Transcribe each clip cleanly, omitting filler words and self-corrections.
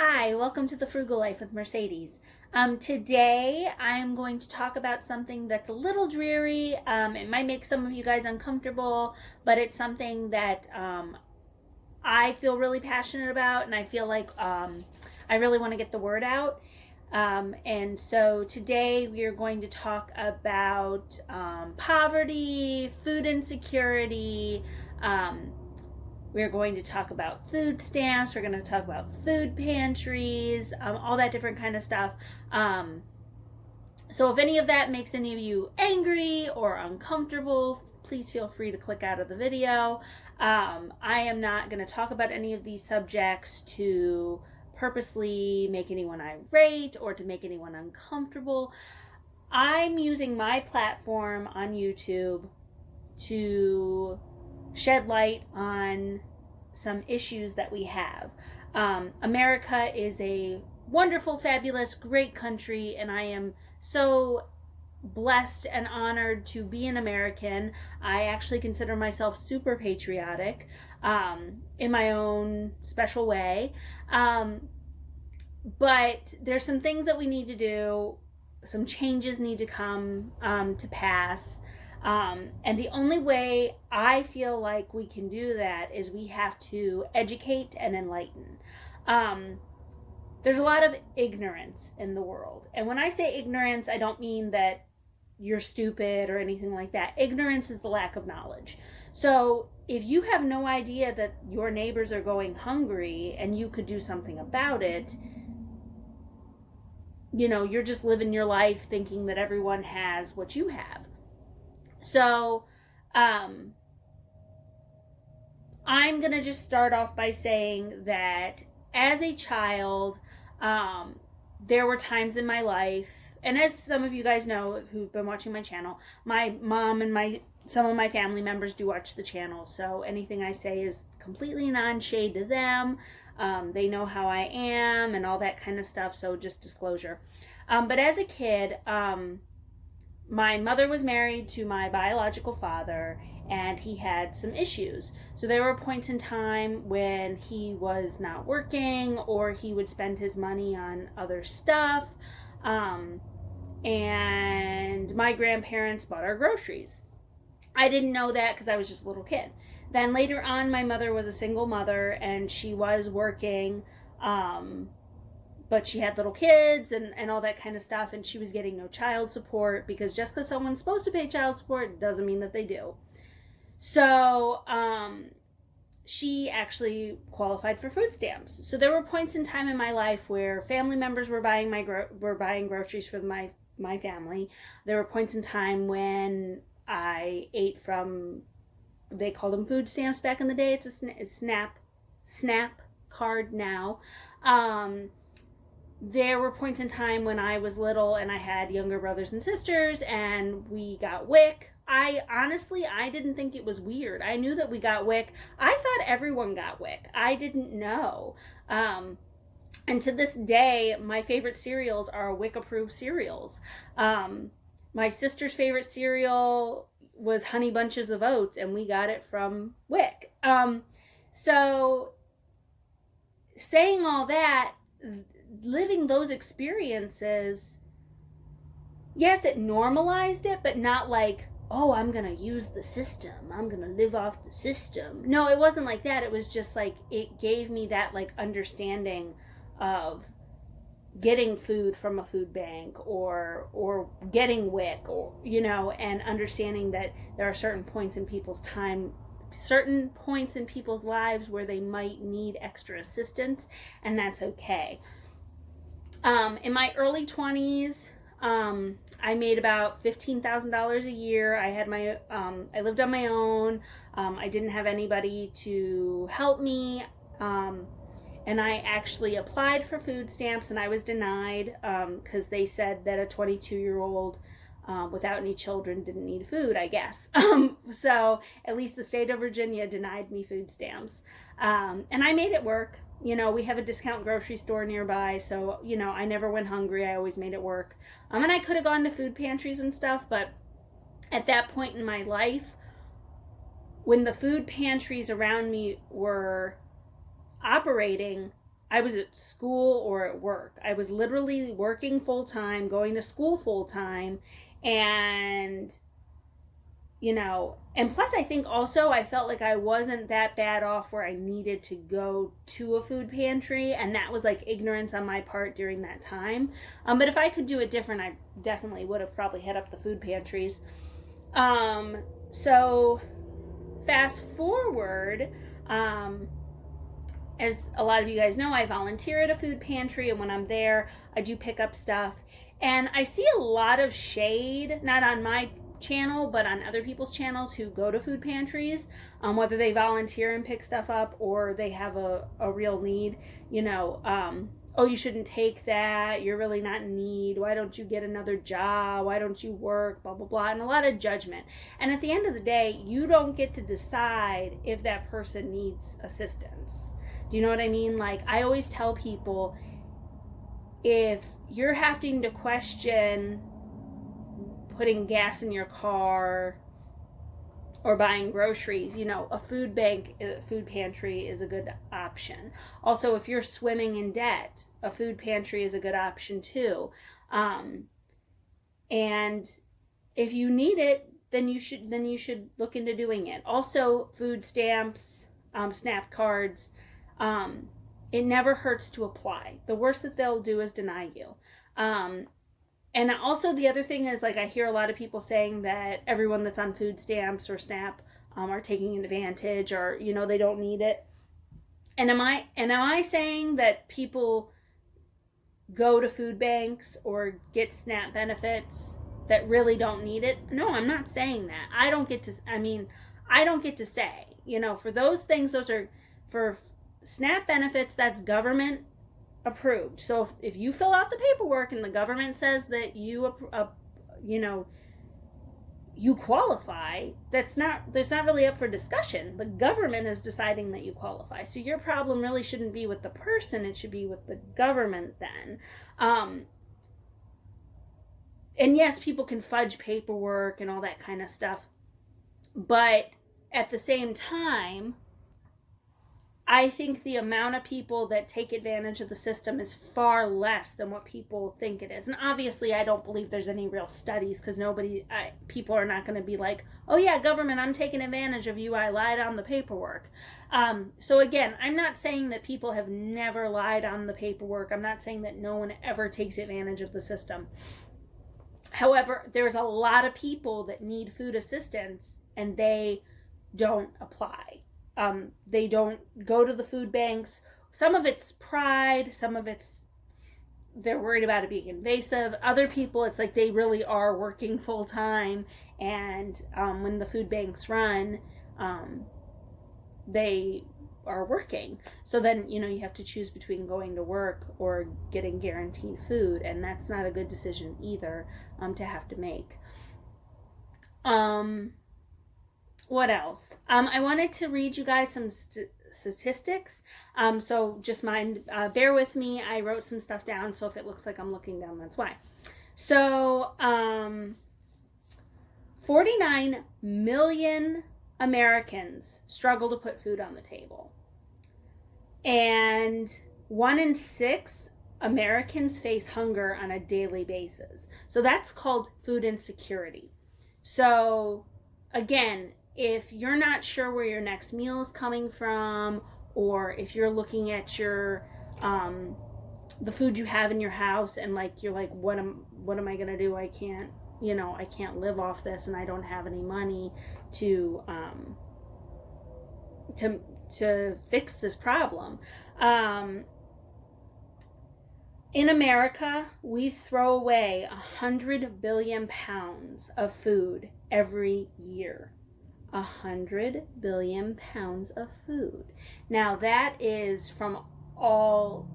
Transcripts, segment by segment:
Hi, welcome to the Frugal Life with Mercedes. Today I'm going to talk about something that's a little dreary. It might make some of you guys uncomfortable, but it's something that I feel really passionate about, and I feel like I really want to get the word out. And so today we are going to talk about poverty, food insecurity. We're going to talk about food stamps. We're going to talk about food pantries, all that different kind of stuff. So if any of that makes any of you angry or uncomfortable, please feel free to click out of the video. I am not going to talk about any of these subjects to purposely make anyone irate or to make anyone uncomfortable. I'm using my platform on YouTube to shed light on some issues that we have. America is a wonderful, fabulous, great country, and I am so blessed and honored to be an American. I actually consider myself super patriotic in my own special way. But there's some things that we need to do. Some changes need to come to pass. And the only way I feel like we can do that is we have to educate and enlighten. There's a lot of ignorance in the world. And when I say ignorance, I don't mean that you're stupid or anything like that. Ignorance is the lack of knowledge. So if you have no idea that your neighbors are going hungry and you could do something about it, you're just living your life thinking that everyone has what you have. So, I'm going to just start off by saying that as a child, there were times in my life, and as some of you guys know who've been watching my channel, my mom and some of my family members do watch the channel, so anything I say is completely non-shade to them. They know how I am and all that kind of stuff, so just disclosure. But as a kid, my mother was married to my biological father, and he had some issues. So there were points in time when he was not working, or he would spend his money on other stuff. And my grandparents bought our groceries. I didn't know that because I was just a little kid. Then later on, my mother was a single mother, and she was working, but she had little kids and all that kind of stuff, and she was getting no child support, because just because someone's supposed to pay child support doesn't mean that they do. So she actually qualified for food stamps. So there were points in time in my life where family members were buying groceries for my family. There were points in time when I ate from, they called them food stamps back in the day. It's a SNAP card now. There were points in time when I was little and I had younger brothers and sisters, and we got WIC. I didn't think it was weird. I knew that we got WIC. I thought everyone got WIC. I didn't know. And to this day, my favorite cereals are WIC-approved cereals. My sister's favorite cereal was Honey Bunches of Oats, and we got it from WIC. So saying all that, living those experiences, yes, it normalized it, but not like, oh, I'm going to use the system. I'm going to live off the system. No, it wasn't like that. It was just like, it gave me that like understanding of getting food from a food bank or getting WIC, or, and understanding that there are certain points in people's lives where they might need extra assistance, and that's okay. In my early 20s, I made about $15,000 a year. I lived on my own. I didn't have anybody to help me. And I actually applied for food stamps, and I was denied, because they said that a 22-year-old without any children didn't need food, I guess. So at least the state of Virginia denied me food stamps. And I made it work. We have a discount grocery store nearby, so, I never went hungry. I always made it work. And I could have gone to food pantries and stuff, but at that point in my life, when the food pantries around me were operating, I was at school or at work. I was literally working full time, going to school full time, and and plus I think also I felt like I wasn't that bad off where I needed to go to a food pantry, and that was like ignorance on my part during that time. But if I could do it different, I definitely would have probably hit up the food pantries. So fast forward, as a lot of you guys know, I volunteer at a food pantry, and when I'm there, I do pick up stuff. And I see a lot of shade, not on my channel, but on other people's channels who go to food pantries, whether they volunteer and pick stuff up or they have a real need. Oh, you shouldn't take that, you're really not in need, why don't you get another job, why don't you work, blah blah blah, and a lot of judgment. And at the end of the day, you don't get to decide if that person needs assistance. Do you know what I mean? Like, I always tell people, if you're having to question putting gas in your car or buying groceries, a food pantry is a good option. Also, if you're swimming in debt, a food pantry is a good option too. And if you need it, then you should look into doing it. Also, food stamps, SNAP cards, it never hurts to apply. The worst that they'll do is deny you. And also the other thing is, like, I hear a lot of people saying that everyone that's on food stamps or SNAP are taking advantage, or they don't need it. And am I saying that people go to food banks or get SNAP benefits that really don't need it? No, I'm not saying that. I don't get to say, for those things, those are for SNAP benefits, that's government approved. So if you fill out the paperwork and the government says that you qualify, that's not really up for discussion. The government is deciding that you qualify. So your problem really shouldn't be with the person, it should be with the government then. And yes, people can fudge paperwork and all that kind of stuff, but at the same time, I think the amount of people that take advantage of the system is far less than what people think it is. And obviously, I don't believe there's any real studies, because people are not going to be like, oh yeah, government, I'm taking advantage of you, I lied on the paperwork. So again, I'm not saying that people have never lied on the paperwork. I'm not saying that no one ever takes advantage of the system. However, there's a lot of people that need food assistance and they don't apply. They don't go to the food banks. Some of it's pride, some of it's they're worried about it being invasive. Other people, it's like they really are working full time, and when the food banks run, they are working. So then, you have to choose between going to work or getting guaranteed food, and that's not a good decision either to have to make. What else? I wanted to read you guys some statistics. So just bear with me. I wrote some stuff down, so if it looks like I'm looking down, that's why. So 49 million Americans struggle to put food on the table. And 1 in 6 Americans face hunger on a daily basis. So that's called food insecurity. So again, if you're not sure where your next meal is coming from, or if you're looking at your the food you have in your house and you're like, what am I gonna do? I can't live off this, and I don't have any money to fix this problem. In America, we throw away 100 billion pounds of food every year. 100 billion pounds of food. Now that is from all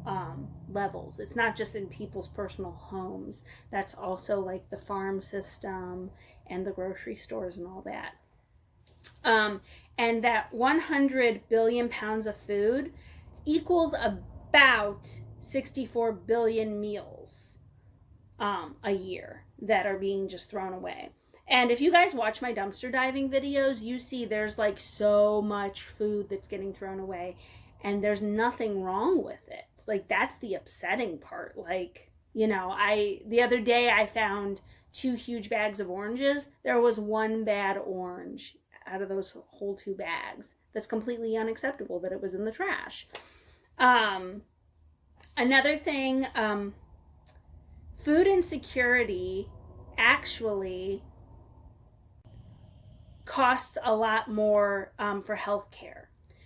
levels. It's not just in people's personal homes. That's also like the farm system and the grocery stores and all that. And that 100 billion pounds of food equals about 64 billion meals a year that are being just thrown away. And if you guys watch my dumpster diving videos, you see there's so much food that's getting thrown away, and there's nothing wrong with it. like, that's the upsetting part. Like, you know, the other day I found 2 huge bags of oranges. There was 1 bad orange out of those whole 2 bags. That's completely unacceptable that it was in the trash. Another thing, food insecurity actually costs a lot more for healthcare.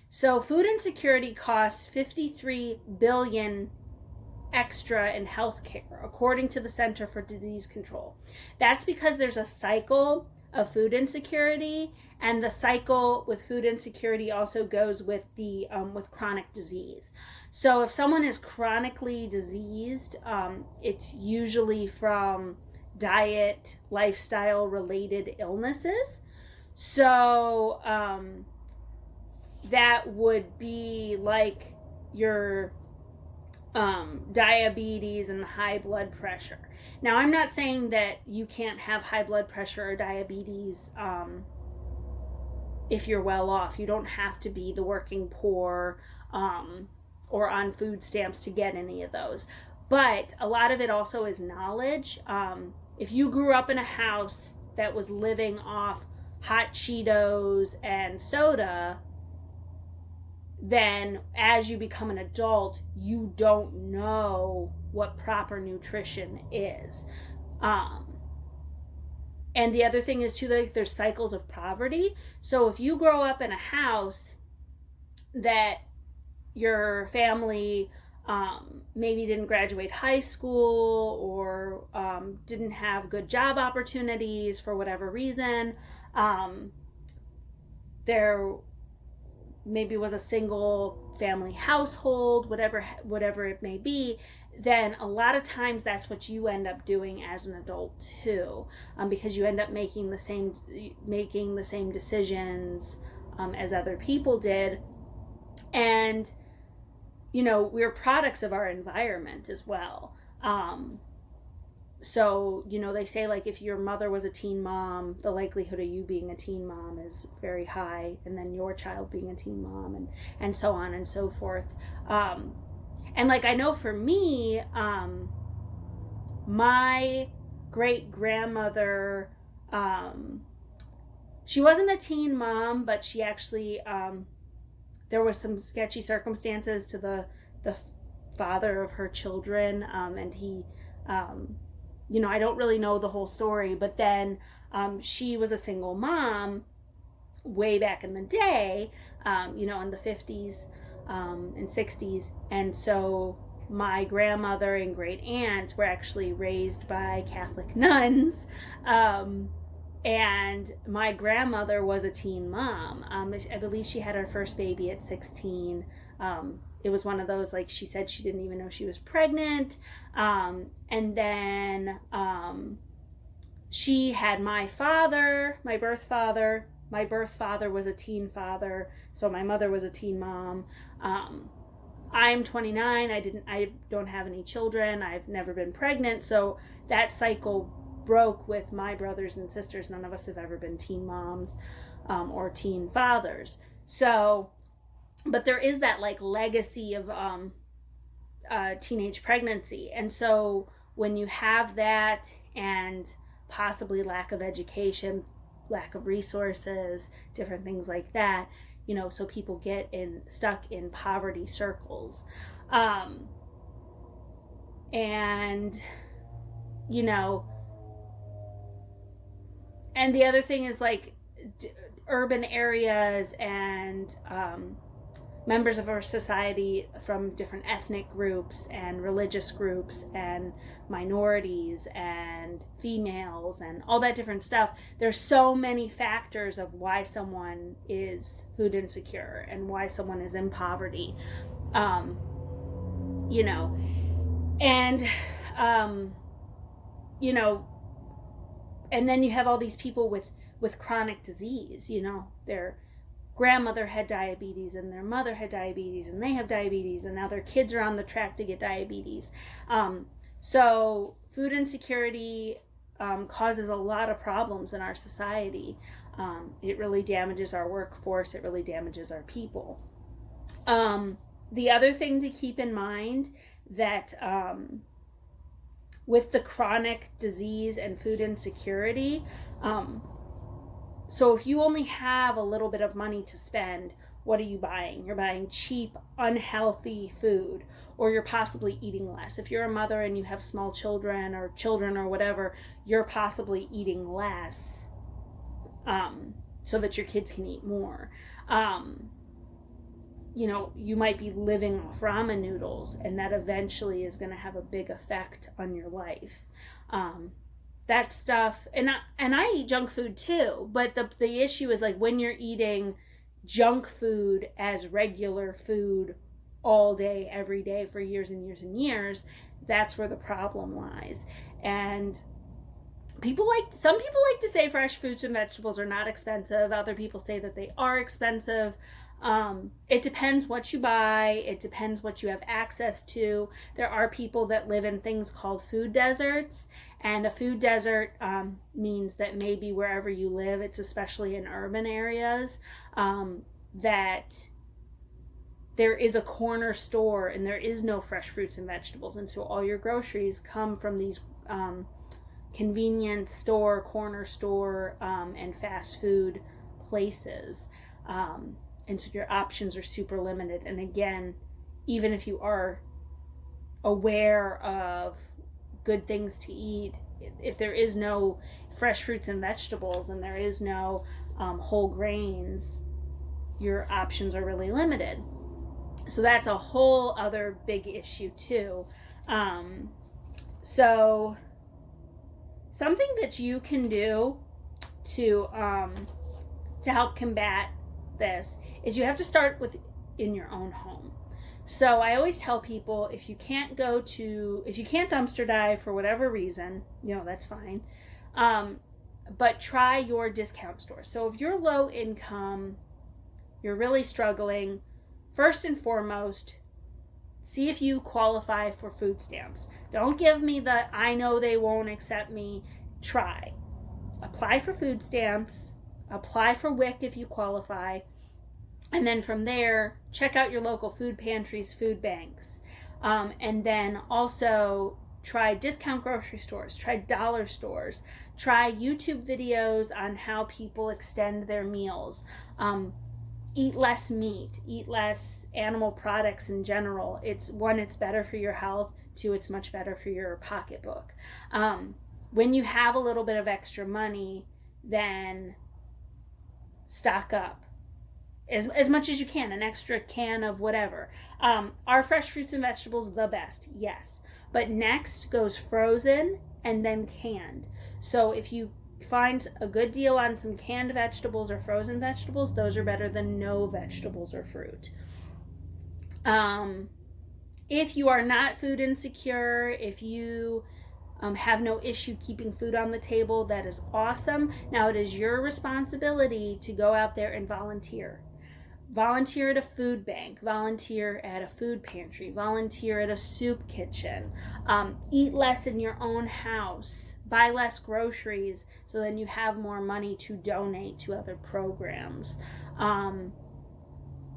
So food insecurity costs $53 billion extra in healthcare, according to the Center for Disease Control. That's because there's a cycle of food insecurity, and the cycle with food insecurity also goes with the with chronic disease. So if someone is chronically diseased, it's usually from diet, lifestyle related illnesses. So that would be like your diabetes and high blood pressure. Now, I'm not saying that you can't have high blood pressure or diabetes if you're well off. You don't have to be the working poor or on food stamps to get any of those. But a lot of it also is knowledge. If you grew up in a house that was living off hot Cheetos and soda, then as you become an adult, you don't know what proper nutrition is. And the other thing is too, like, there's cycles of poverty. So if you grow up in a house that your family maybe didn't graduate high school or didn't have good job opportunities for whatever reason, there maybe was a single family household, whatever it may be, then a lot of times that's what you end up doing as an adult too, because you end up making the same decisions as other people did. And you know, we're products of our environment as well. So, you know, they say, like, if your mother was a teen mom, the likelihood of you being a teen mom is very high, and then your child being a teen mom, and so on and so forth. And like, I know for me, my great grandmother, she wasn't a teen mom, but she actually, there was some sketchy circumstances to the father of her children, and he, you know, I don't really know the whole story, but then she was a single mom way back in the day, you know, in the 50s and 60s. And so my grandmother and great aunt were actually raised by Catholic nuns. And my grandmother was a teen mom. I believe she had her first baby at 16. It was one of those, like, she said she didn't even know she was pregnant. And then she had my father, my birth father. My birth father was a teen father, so my mother was a teen mom. I'm 29. I don't have any children. I've never been pregnant. So that cycle broke with my brothers and sisters. None of us have ever been teen moms or teen fathers. So, but there is that, like, legacy of teenage pregnancy. And so when you have that, and possibly lack of education, lack of resources, different things like that, you know, so people get stuck in poverty circles. And, you know, and the other thing is, like, urban areas and members of our society from different ethnic groups and religious groups and minorities and females and all that different stuff. There's so many factors of why someone is food insecure and why someone is in poverty, you know, and, you know, and then you have all these people with chronic disease, you know, their grandmother had diabetes and their mother had diabetes and they have diabetes and now their kids are on the track to get diabetes. So food insecurity causes a lot of problems in our society. It really damages our workforce. It really damages our people. The other thing to keep in mind that with the chronic disease and food insecurity, so if you only have a little bit of money to spend, what are you buying? You're buying cheap, unhealthy food, or you're possibly eating less. If you're a mother and you have small children or whatever, you're possibly eating less so that your kids can eat more. You might be living off ramen noodles, and that eventually is going to have a big effect on your life. That stuff, and I eat junk food too, but the issue is like when you're eating junk food as regular food all day, every day for years and years and years, that's where the problem lies. And some people like to say fresh fruits and vegetables are not expensive. Other people say that they are expensive. It depends what you buy. It depends what you have access to. There are people that live in things called food deserts, and a food desert means that maybe wherever you live, it's especially in urban areas, that there is a corner store and there is no fresh fruits and vegetables, and so all your groceries come from these convenience store, corner store, and fast food places. And so your options are super limited. And again, even if you are aware of good things to eat, if there is no fresh fruits and vegetables and there is no whole grains, your options are really limited. So that's a whole other big issue too. So something that you can do to help combat this is you have to start in your own home. So I always tell people, if you can't dumpster dive for whatever reason, that's fine. But try your discount store. So if you're low income, you're really struggling, first and foremost, see if you qualify for food stamps. Don't give me the, I know they won't accept me. Try. Apply for food stamps. Apply for WIC if you qualify. And then from there, check out your local food pantries, food banks. And then also try discount grocery stores, try dollar stores, try YouTube videos on how people extend their meals. Eat less meat, eat less animal products in general. It's better for your health. Two, it's much better for your pocketbook. When you have a little bit of extra money, then stock up as much as you can, an extra can of whatever. Are fresh fruits and vegetables the best? Yes. But next goes frozen and then canned. So if you find a good deal on some canned vegetables or frozen vegetables, those are better than no vegetables or fruit. If you are not food insecure, if you have no issue keeping food on the table, that is awesome. Now it is your responsibility to go out there and volunteer. Volunteer at a food bank, volunteer at a food pantry, volunteer at a soup kitchen, eat less in your own house, buy less groceries so then you have more money to donate to other programs.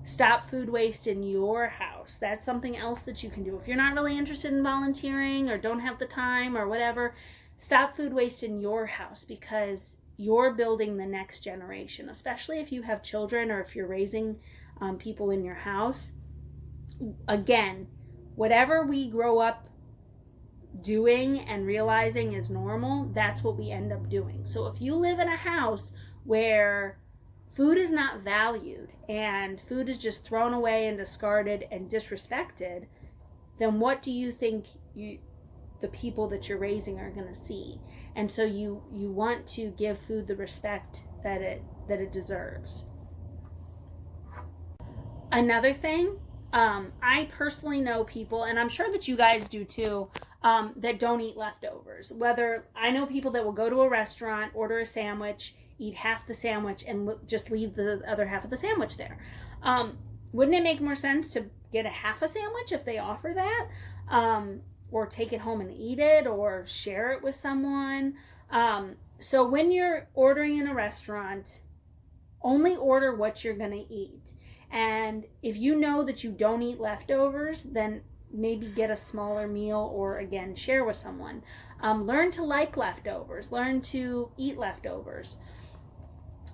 Stop food waste in your house. That's something else that you can do. If you're not really interested in volunteering or don't have the time or whatever, stop food waste in your house, because you're building the next generation, especially if you have children or if you're raising people in your house. Again, whatever we grow up doing and realizing is normal, that's what we end up doing. So if you live in a house where food is not valued and food is just thrown away and discarded and disrespected, then what do you think the people that you're raising are going to see? And so you want to give food the respect that it deserves. Another thing, I personally know people, and I'm sure that you guys do too, that don't eat leftovers. Whether I know people that will go to a restaurant, order a sandwich, eat half the sandwich, and just leave the other half of the sandwich there. Wouldn't it make more sense to get a half a sandwich if they offer that? Or take it home and eat it, or share it with someone. So when you're ordering in a restaurant, only order what you're going to eat. And if you know that you don't eat leftovers, then maybe get a smaller meal, or again, share with someone. Learn to like leftovers. Learn to eat leftovers.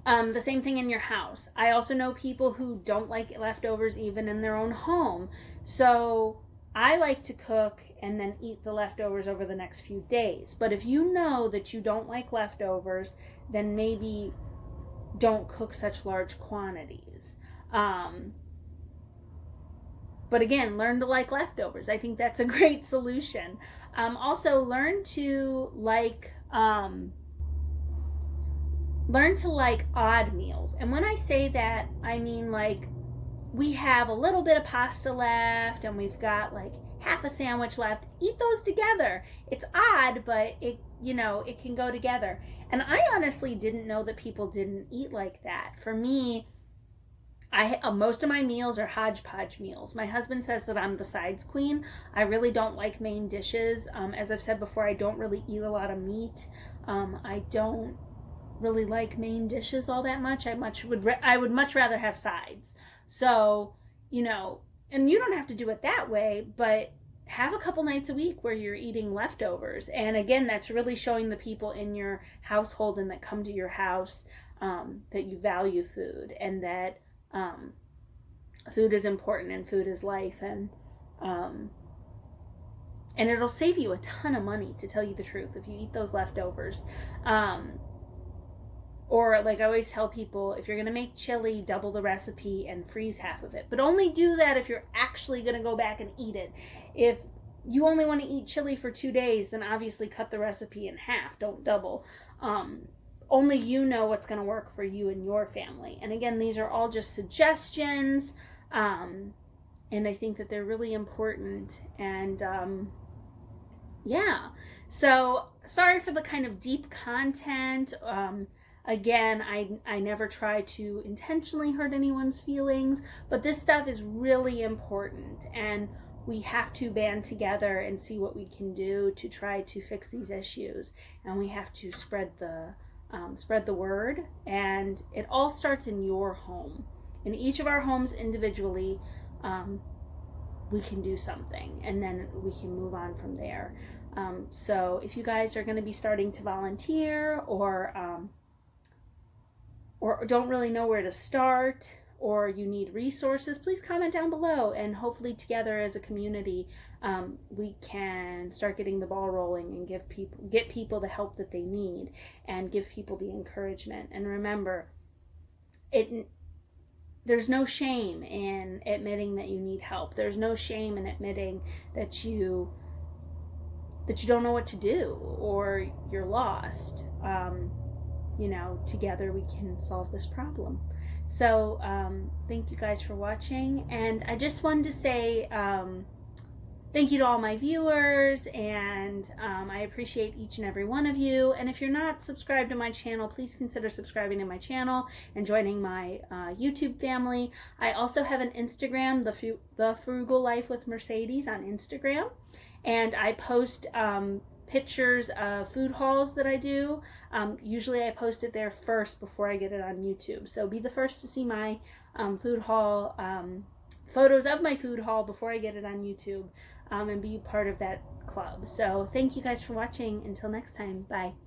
The same thing in your house. I also know people who don't like leftovers even in their own home. So I like to cook and then eat the leftovers over the next few days. But if you know that you don't like leftovers, then maybe don't cook such large quantities. But again, learn to like leftovers. I think that's a great solution. Also, learn to like odd meals. And when I say that, I mean like we have a little bit of pasta left and we've got like half a sandwich left. Eat those together. It's odd, but it can go together. And I honestly didn't know that people didn't eat like that. For me, most of my meals are hodgepodge meals. My husband says that I'm the sides queen. I really don't like main dishes. As I've said before, I don't really eat a lot of meat. I don't really like main dishes all that much. I would much rather have sides. So, and you don't have to do it that way, but have a couple nights a week where you're eating leftovers. And again, that's really showing the people in your household and that come to your house that you value food, and that food is important and food is life, and it'll save you a ton of money, to tell you the truth, if you eat those leftovers. Or like I always tell people, if you're going to make chili, double the recipe and freeze half of it. But only do that if you're actually going to go back and eat it. If you only want to eat chili for 2 days, then obviously cut the recipe in half. Don't double. Only you know what's going to work for you and your family. And again, these are all just suggestions. And I think that they're really important. And yeah. So sorry for the kind of deep content. Again, I never try to intentionally hurt anyone's feelings, but this stuff is really important, and we have to band together and see what we can do to try to fix these issues. And we have to spread the word, and it all starts in your home. In each of our homes individually, we can do something, and then we can move on from there. So if you guys are going to be starting to volunteer, or don't really know where to start, or you need resources, please comment down below, and hopefully together as a community we can start getting the ball rolling and get people the help that they need, and give people the encouragement. And remember, there's no shame in admitting that you need help. There's no shame in admitting that you don't know what to do, or you're lost. Together we can solve this problem. So thank you guys for watching, and I just wanted to say thank you to all my viewers, and I appreciate each and every one of you. And if you're not subscribed to my channel, please consider subscribing to my channel and joining my YouTube family. I also have an Instagram, the Frugal Life with Mercedes on Instagram, and I post pictures of food hauls that I do. Usually I post it there first before I get it on YouTube. So be the first to see my food haul, photos of my food haul before I get it on YouTube, and be part of that club. So thank you guys for watching. Until next time, bye.